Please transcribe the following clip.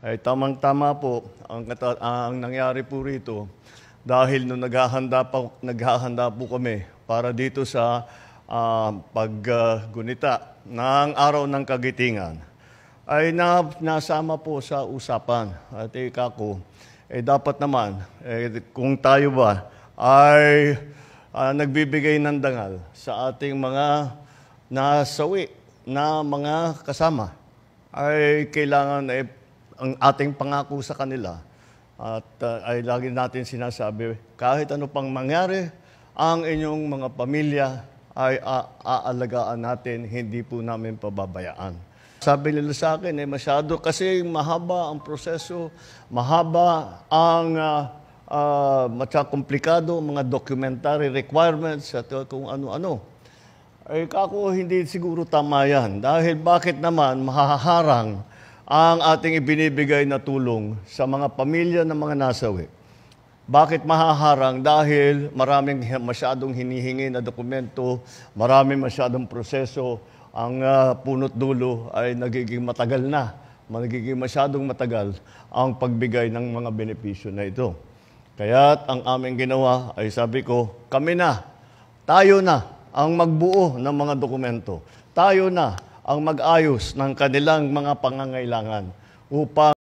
Ay tamang-tama po ang nangyari po rito dahil nung naghahanda po kami para dito sa paggunita ng Araw ng Kagitingan ay nasama po sa usapan. At ko, dapat naman, kung tayo ba ay nagbibigay ng dangal sa ating mga nasawi na mga kasama, ay kailangan ang ating pangako sa kanila at ay lagi natin sinasabi, kahit ano pang mangyari, ang inyong mga pamilya ay aalagaan natin, hindi po namin pababayaan. Sabi nila sa akin, masyado kasi mahaba ang proseso, mahaba ang komplikado, mga documentary requirements at kung ano-ano. Ay kako, hindi siguro tama yan. Dahil bakit naman mahaharang ang ating ibinibigay na tulong sa mga pamilya ng mga nasawi? Bakit mahaharang? Dahil masyadong hinihingi na dokumento, maraming masyadong proseso, ang punot dulo ay nagiging matagal na, nagiging masyadong matagal ang pagbigay ng mga benepisyo na ito. Kaya't ang aming ginawa ay sabi ko, tayo na ang magbuo ng mga dokumento. Tayo na ang mag-ayos ng kanilang mga pangangailangan upang